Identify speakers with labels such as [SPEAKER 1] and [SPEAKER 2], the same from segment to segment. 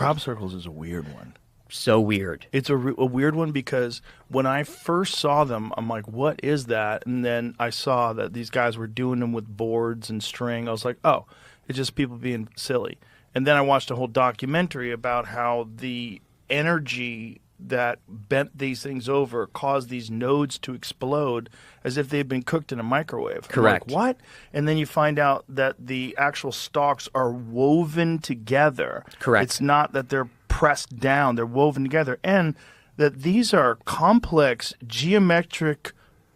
[SPEAKER 1] Crop circles is a weird one.
[SPEAKER 2] So weird.
[SPEAKER 1] It's a weird one because when I first saw them, I'm like, what is that? And then I saw that these guys were doing them with boards and string. I was like, oh, it's just people being silly. And then I watched a whole documentary about how the energy that bent these things over caused these nodes to explode as if they had been cooked in a microwave.
[SPEAKER 2] Correct.
[SPEAKER 1] I'm like, what? And then you find out that the actual stalks are woven together.
[SPEAKER 2] Correct.
[SPEAKER 1] It's not that they're pressed down, they're woven together. And that these are complex geometric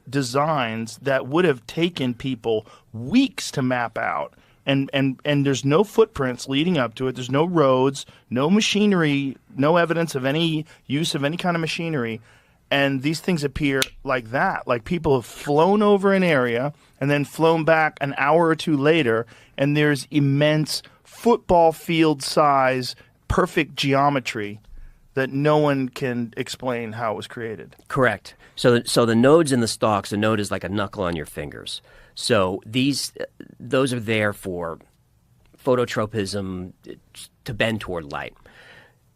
[SPEAKER 1] designs that would have taken people weeks to map out. And there's no footprints leading up to it. There's no roads, no machinery, no evidence of any use of any kind of machinery. And these things appear like that. Like people have flown over an area and then flown back an hour or two later, and there's immense football field size, perfect geometry that no one can explain how it was created.
[SPEAKER 2] Correct. So the nodes in the stalks, the node is like a knuckle on your fingers. So those are there for phototropism, to bend toward light.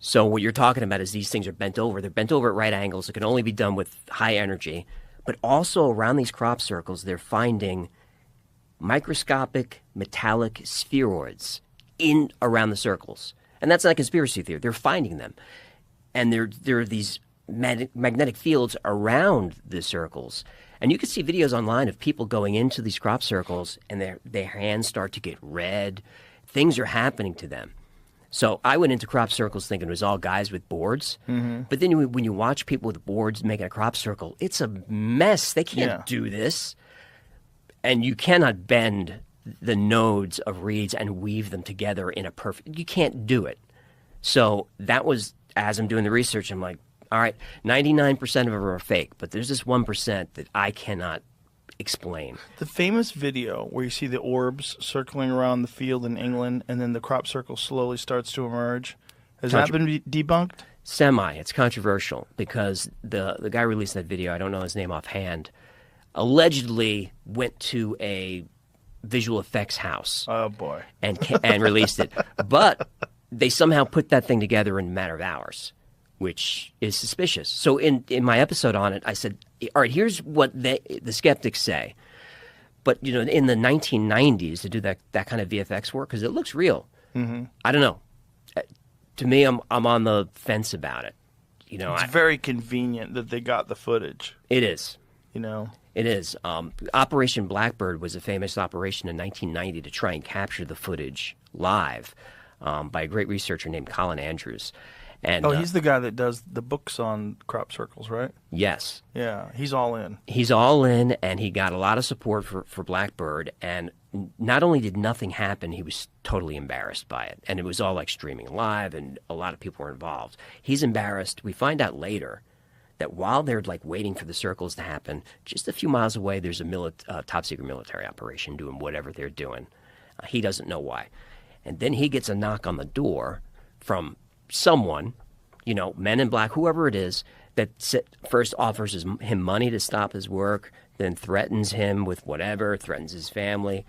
[SPEAKER 2] So what you're talking about is these things are bent over. They're bent over at right angles. It can only be done with high energy. But also around these crop circles, they're finding microscopic metallic spheroids in around the circles. And that's not a conspiracy theory. They're finding them. And there are these magnetic fields around the circles. And you can see videos online of people going into these crop circles and their hands start to get red. Things are happening to them. So I went into crop circles thinking it was all guys with boards. Mm-hmm. But then when you watch people with boards making a crop circle, it's a mess. They can't do this. And you cannot bend the nodes of reeds and weave them together in a perfect – you can't do it. So that was – as I'm doing the research, I'm like, all right, 99% of them are fake, but there's this 1% that I cannot explain.
[SPEAKER 1] The famous video where you see the orbs circling around the field in England and then the crop circle slowly starts to emerge, has that been debunked?
[SPEAKER 2] Semi. It's controversial because the guy released that video, I don't know his name offhand, allegedly went to a visual effects house.
[SPEAKER 1] Oh, boy.
[SPEAKER 2] And released it. But they somehow put that thing together in a matter of hours, which is suspicious. So in my episode on it, I said, all right, here's what the skeptics say. But, in the 1990s to do that kind of VFX work, because it looks real, I don't know. To me, I'm on the fence about it.
[SPEAKER 1] It's very convenient that they got the footage.
[SPEAKER 2] It is.
[SPEAKER 1] It
[SPEAKER 2] is. Operation Blackbird was a famous operation in 1990 to try and capture the footage live by a great researcher named Colin Andrews. And,
[SPEAKER 1] he's the guy that does the books on crop circles, right?
[SPEAKER 2] Yes.
[SPEAKER 1] Yeah, he's all in.
[SPEAKER 2] He's all in, and he got a lot of support for Blackbird. And not only did nothing happen, he was totally embarrassed by it. And it was all like streaming live, and a lot of people were involved. He's embarrassed. We find out later that while they're like waiting for the circles to happen, just a few miles away, there's a top-secret military operation doing whatever they're doing. He doesn't know why. And then he gets a knock on the door from someone, Men in Black, whoever it is, that first offers him money to stop his work, then threatens him with whatever, threatens his family,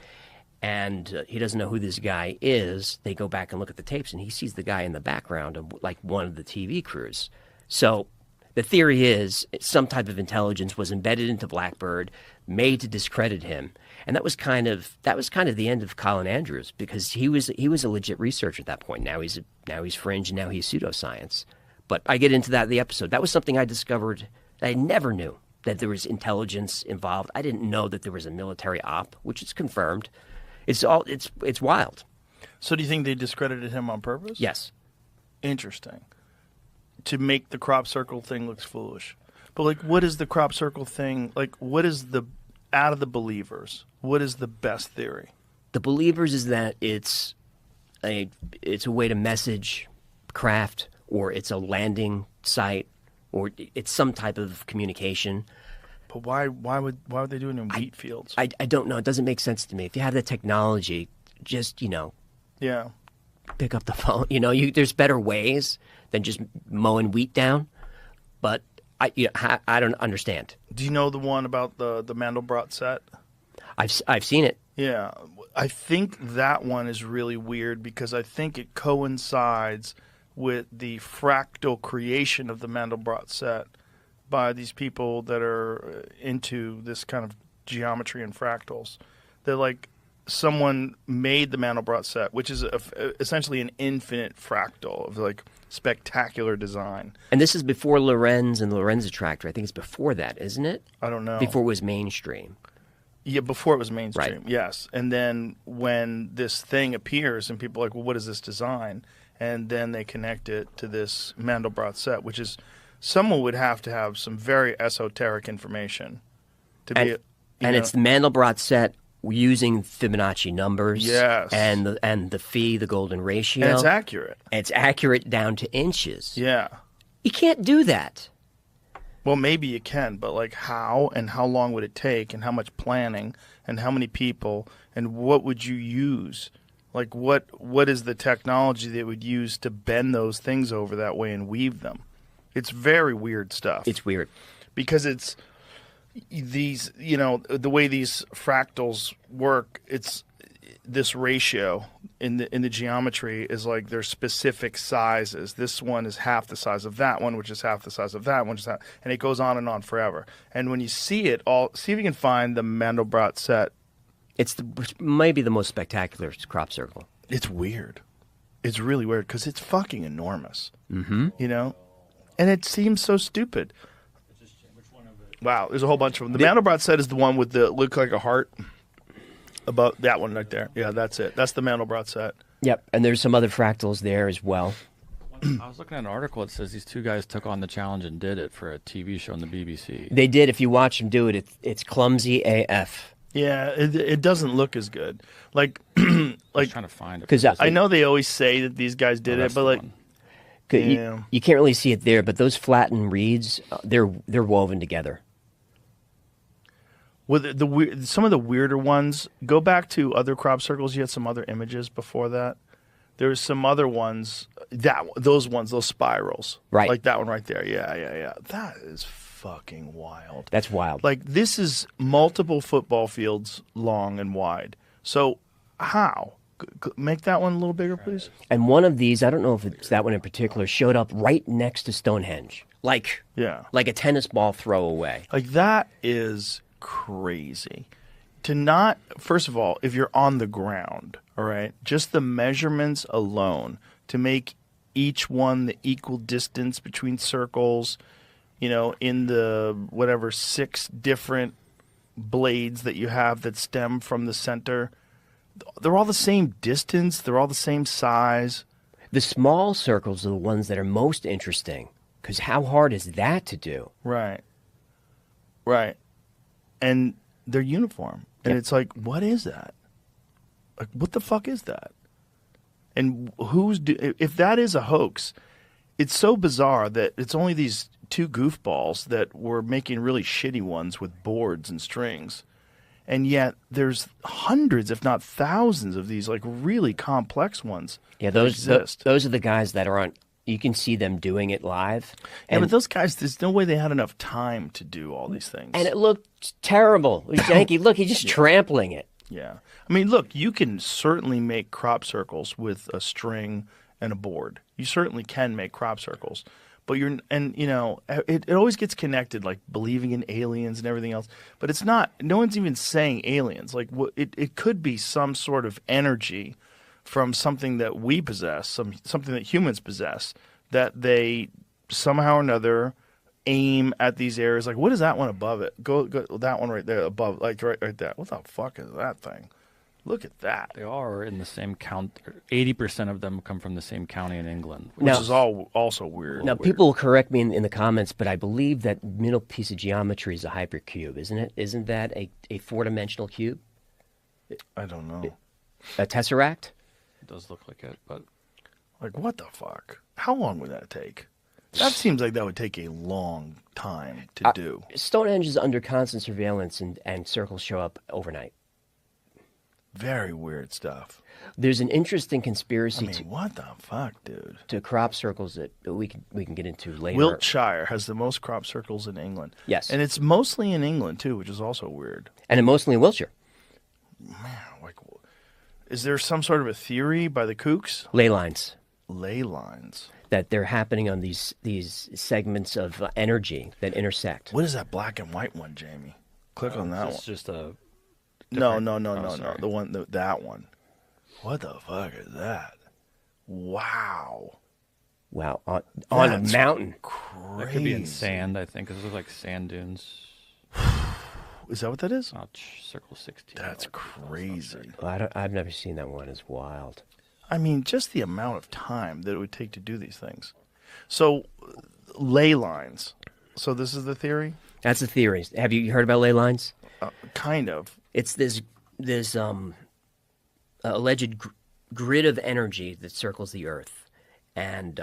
[SPEAKER 2] and he doesn't know who this guy is. They go back and look at the tapes, and he sees the guy in the background of like one of the TV crews. So the theory is some type of intelligence was embedded into Blackbird, made to discredit him. And that was kind of the end of Colin Andrews, because he was a legit researcher at that point. Now he's fringe, and now he's pseudoscience. But I get into that in the episode. That was something I discovered that I never knew, that there was intelligence involved. I didn't know that there was a military op, which is confirmed. It's wild.
[SPEAKER 1] So do you think they discredited him on purpose?
[SPEAKER 2] Yes.
[SPEAKER 1] Interesting. To make the crop circle thing look foolish. But what is the crop circle thing? What is out of the believers, what is the best theory?
[SPEAKER 2] The believers is that it's a way to message craft, or it's a landing site, or it's some type of communication.
[SPEAKER 1] But why would they do it in wheat fields?
[SPEAKER 2] I don't know. It doesn't make sense to me. If you have the technology, just pick up the phone. There's better ways than just mowing wheat down. But I don't understand.
[SPEAKER 1] Do you know the one about the Mandelbrot set?
[SPEAKER 2] I've seen it.
[SPEAKER 1] Yeah. I think that one is really weird because I think it coincides with the fractal creation of the Mandelbrot set by these people that are into this kind of geometry and fractals. They're like, someone made the Mandelbrot set, which is essentially an infinite fractal of like spectacular design.
[SPEAKER 2] And this is before Lorenz and the Lorenz attractor. I think it's before that, isn't it?
[SPEAKER 1] I don't know.
[SPEAKER 2] Before it was mainstream.
[SPEAKER 1] Yeah, before it was mainstream,
[SPEAKER 2] Right.
[SPEAKER 1] yes. And then when this thing appears and people are like, well, what is this design? And then they connect it to this Mandelbrot set, which is, someone would have to have some very esoteric information to be.
[SPEAKER 2] And it's the Mandelbrot set using Fibonacci numbers.
[SPEAKER 1] Yes.
[SPEAKER 2] And the phi, the golden ratio.
[SPEAKER 1] And it's accurate.
[SPEAKER 2] It's accurate down to inches.
[SPEAKER 1] Yeah.
[SPEAKER 2] You can't do that.
[SPEAKER 1] Well, maybe you can, but like how and how long would it take and how much planning and how many people and what would you use? Like what is the technology that would use to bend those things over that way and weave them? It's very weird stuff.
[SPEAKER 2] It's weird.
[SPEAKER 1] Because it's these, the way these fractals work, it's this ratio in the geometry is like there's specific sizes. This one is half the size of that one, which is half the size of that one, and it goes on forever. And when you see it all, see if you can find the Mandelbrot set.
[SPEAKER 2] It's maybe the most spectacular crop circle.
[SPEAKER 1] It's weird. It's really weird because it's fucking enormous.
[SPEAKER 2] Mm-hmm.
[SPEAKER 1] And it seems so stupid. Wow, there's a whole bunch of them. The Mandelbrot set is the one with the look like a heart. About that one right there. Yeah, that's it. That's the Mandelbrot set.
[SPEAKER 2] Yep, and there's some other fractals there as well.
[SPEAKER 3] I was looking at an article that says these two guys took on the challenge and did it for a TV show on the BBC.
[SPEAKER 2] They did. If you watch them do it, it's clumsy AF.
[SPEAKER 1] Yeah, it doesn't look as good. Like,
[SPEAKER 3] I was trying to find it.
[SPEAKER 2] Because
[SPEAKER 1] I know they always say that these guys did it, but like, yeah.
[SPEAKER 2] you can't really see it there. But those flattened reeds, they're woven together.
[SPEAKER 1] With some of the weirder ones, go back to other crop circles. You had some other images before that. There's some other ones. Those spirals,
[SPEAKER 2] right?
[SPEAKER 1] Like that one right there. Yeah. That is fucking wild.
[SPEAKER 2] That's wild.
[SPEAKER 1] Like this is multiple football fields long and wide. So how make that one a little bigger, please?
[SPEAKER 2] And one of these, I don't know if it's that one in particular, showed up right next to Stonehenge, like a tennis ball throw away.
[SPEAKER 1] Like that is crazy. To not, first of all, if you're on the ground, all right, just the measurements alone to make each one the equal distance between circles, in the whatever 6 different blades that you have that stem from the center, they're all the same distance, they're all the same size.
[SPEAKER 2] The small circles are the ones that are most interesting, because how hard is that to do?
[SPEAKER 1] Right. And they're uniform. And it's like, what is that? Like, what the fuck is that? And if that is a hoax, it's so bizarre that it's only these 2 goofballs that were making really shitty ones with boards and strings. And yet there's hundreds, if not thousands of these like really complex ones.
[SPEAKER 2] Yeah,
[SPEAKER 1] those exist.
[SPEAKER 2] Those are the guys that are on. You can see them doing it live.
[SPEAKER 1] Yeah, but those guys, there's no way they had enough time to do all these things.
[SPEAKER 2] And it looked terrible. Janky, look, he's just trampling it.
[SPEAKER 1] Yeah. I mean, look, you can certainly make crop circles with a string and a board. You certainly can make crop circles. But it always gets connected, like believing in aliens and everything else. But it's not, no one's even saying aliens. Like, it could be some sort of energy from something that we possess, something that humans possess, that they somehow or another aim at these areas. Like, what is that one above it? Go that one right there above, like right there. What the fuck is that thing? Look at that.
[SPEAKER 3] They are in the same count. 80% of them come from the same county in England,
[SPEAKER 1] which is also weird.
[SPEAKER 2] Now, people will correct me in the comments, but I believe that middle piece of geometry is a hypercube, isn't it? Isn't that a 4-dimensional cube?
[SPEAKER 1] I don't know.
[SPEAKER 2] A tesseract?
[SPEAKER 3] It does look like it, but
[SPEAKER 1] like, what the fuck? How long would that take? That seems like that would take a long time to do.
[SPEAKER 2] Stonehenge is under constant surveillance, and circles show up overnight.
[SPEAKER 1] Very weird stuff.
[SPEAKER 2] There's an interesting conspiracy.
[SPEAKER 1] What the fuck, dude?
[SPEAKER 2] To crop circles that we can get into later.
[SPEAKER 1] Wiltshire has the most crop circles in England.
[SPEAKER 2] Yes,
[SPEAKER 1] and it's mostly in England too, which is also weird.
[SPEAKER 2] And mostly in Wiltshire.
[SPEAKER 1] Man, like, is there some sort of a theory by the kooks?
[SPEAKER 2] Ley lines.
[SPEAKER 1] Ley lines.
[SPEAKER 2] that they're happening on these segments of energy that intersect.
[SPEAKER 1] What is that black and white one, Jamie? Click on that one.
[SPEAKER 3] It's just a
[SPEAKER 1] No.
[SPEAKER 3] sorry.
[SPEAKER 1] The one, that one. What the fuck is that? Wow.
[SPEAKER 2] Wow, on a
[SPEAKER 1] That's
[SPEAKER 2] mountain.
[SPEAKER 1] Crazy.
[SPEAKER 3] that could be in sand. I think because those are like sand dunes.
[SPEAKER 1] Is that what that is?
[SPEAKER 3] Circle 16.
[SPEAKER 1] That's crazy.
[SPEAKER 2] I've never seen that one. It's wild.
[SPEAKER 1] I mean, just the amount of time that it would take to do these things. So, ley lines. So this is the theory?
[SPEAKER 2] That's the theory. Have you heard about ley lines?
[SPEAKER 1] Kind of.
[SPEAKER 2] It's this alleged grid of energy that circles the Earth, and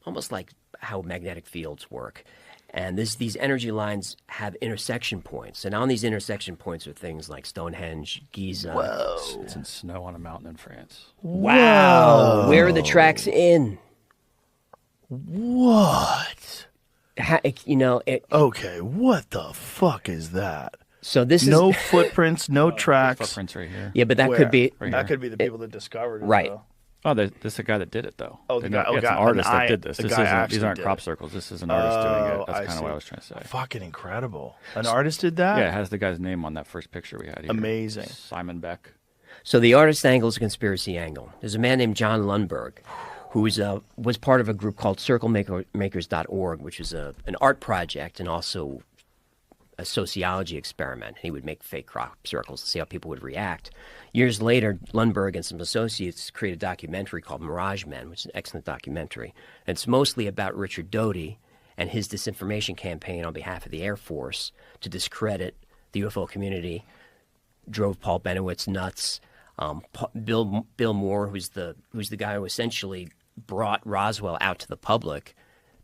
[SPEAKER 2] almost like how magnetic fields work. And these energy lines have intersection points, and on these intersection points are things like Stonehenge, Giza.
[SPEAKER 1] Whoa.
[SPEAKER 3] It's in snow on a mountain in France.
[SPEAKER 2] Wow! Where are the tracks in?
[SPEAKER 1] What? Okay, what the fuck is that?
[SPEAKER 2] So this
[SPEAKER 1] No
[SPEAKER 2] is
[SPEAKER 1] footprints, no tracks.
[SPEAKER 3] Footprints right here.
[SPEAKER 2] yeah, but that
[SPEAKER 1] Where?
[SPEAKER 2] could be
[SPEAKER 3] Right
[SPEAKER 1] That
[SPEAKER 3] here.
[SPEAKER 1] could be the people that discovered it.
[SPEAKER 2] right.
[SPEAKER 1] though.
[SPEAKER 3] Oh, this is the guy that did it, though.
[SPEAKER 1] Oh,
[SPEAKER 3] They're
[SPEAKER 1] the guy-
[SPEAKER 3] not-
[SPEAKER 1] oh,
[SPEAKER 3] it's
[SPEAKER 1] guy-
[SPEAKER 3] an artist
[SPEAKER 1] an
[SPEAKER 3] that
[SPEAKER 1] eye-
[SPEAKER 3] did this.
[SPEAKER 1] the
[SPEAKER 3] This
[SPEAKER 1] guy
[SPEAKER 3] isn't.
[SPEAKER 1] actually
[SPEAKER 3] These aren't
[SPEAKER 1] did
[SPEAKER 3] crop
[SPEAKER 1] it.
[SPEAKER 3] circles. This is an artist doing it.
[SPEAKER 1] I
[SPEAKER 3] That's kind
[SPEAKER 1] see.
[SPEAKER 3] of what I was trying to say.
[SPEAKER 1] Fucking incredible. An artist did that?
[SPEAKER 3] Yeah, it has the guy's name on that first picture we had here.
[SPEAKER 1] Amazing.
[SPEAKER 3] Simon Beck.
[SPEAKER 2] So the artist angle is a conspiracy angle. There's a man named John Lundberg who was part of a group called CircleMakers.org, which is an art project and also a sociology experiment. He would make fake crop circles to see how people would react. Years later, Lundberg and some associates created a documentary called Mirage Men, which is an excellent documentary. And it's mostly about Richard Doty and his disinformation campaign on behalf of the Air Force to discredit the UFO community, drove Paul Benowitz nuts. Bill Moore, who's the guy who essentially brought Roswell out to the public.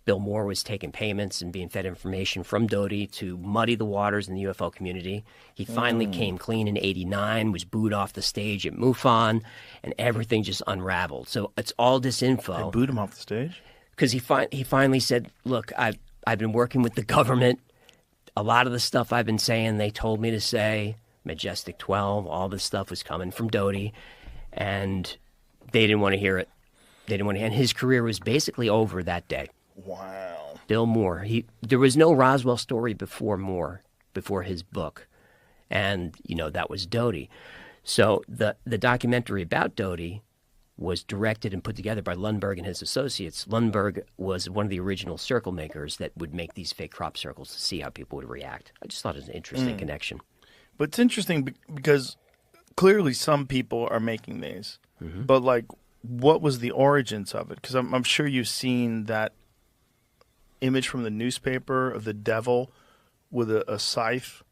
[SPEAKER 2] Bill Moore was taking payments and being fed information from Doty to muddy the waters in the UFO community. He finally came clean in '89, was booed off the stage at MUFON, and everything just unraveled. So it's all disinfo.
[SPEAKER 1] They booed him off the stage?
[SPEAKER 2] Because he finally said, "Look, I've been working with the government. A lot of the stuff I've been saying, they told me to say. Majestic 12, all this stuff was coming from Doty, and they didn't want to hear it. They didn't want to. And his career was basically over that day."
[SPEAKER 1] Wow.
[SPEAKER 2] Bill Moore. There was no Roswell story before his book, and that was Doty. So the documentary about Doty was directed and put together by Lundberg and his associates. Lundberg was one of the original circle makers that would make these fake crop circles to see how people would react. I just thought it was an interesting connection.
[SPEAKER 1] But it's interesting because clearly some people are making these. But, like, what was the origins of it? Because I'm sure you've seen that image from the newspaper of the devil with a scythe.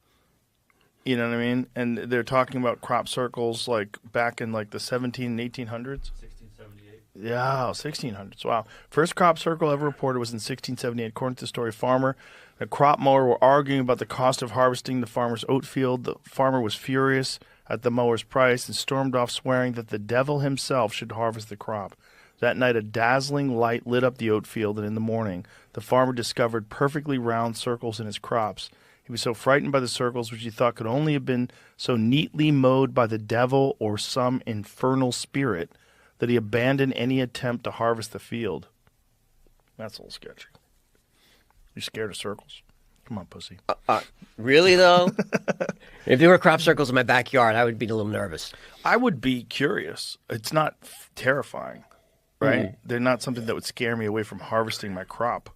[SPEAKER 1] You know what I mean? And they're talking about crop circles like back in like the 17 and 1800s. 1678. Yeah, 1600s. Wow. First crop circle ever reported was in 1678. According to the story, farmer and a crop mower were arguing about the cost of harvesting the farmer's oat field. The farmer was furious at the mower's price and stormed off, swearing that the devil himself should harvest the crop. That night, a dazzling light lit up the oat field, and in the morning, the farmer discovered perfectly round circles in his crops. He was so frightened by the circles, which he thought could only have been so neatly mowed by the devil or some infernal spirit, that he abandoned any attempt to harvest the field. That's a little sketchy. You're scared of circles? Come on, pussy.
[SPEAKER 2] Really, though? If there were crop circles in my backyard, I would be a little nervous.
[SPEAKER 1] I would be curious. It's not terrifying, right? They're not something that would scare me away from harvesting my crop.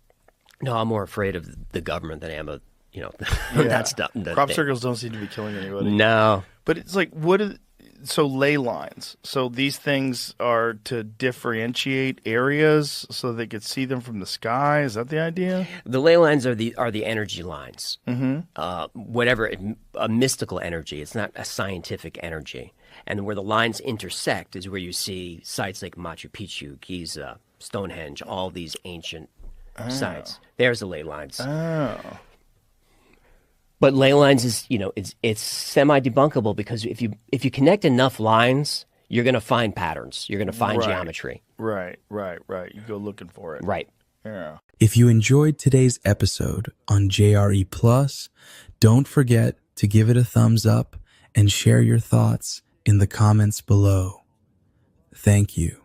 [SPEAKER 2] No, I'm more afraid of the government than I am of, that stuff.
[SPEAKER 1] Crop circles don't seem to be killing anybody.
[SPEAKER 2] No.
[SPEAKER 1] But it's like, so ley lines. So these things are to differentiate areas so they could see them from the sky. Is that the idea?
[SPEAKER 2] The ley lines are the energy lines. Whatever, a mystical energy. It's not a scientific energy. And where the lines intersect is where you see sites like Machu Picchu, Giza, Stonehenge, all these ancient sites. There's the ley lines.
[SPEAKER 1] Oh.
[SPEAKER 2] But ley lines is, it's semi-debunkable because if you connect enough lines, you're going to find patterns. You're going to find geometry.
[SPEAKER 1] Right. You go looking for it.
[SPEAKER 2] Right.
[SPEAKER 1] Yeah.
[SPEAKER 4] If you enjoyed today's episode on JRE Plus, don't forget to give it a thumbs up and share your thoughts in the comments below. Thank you.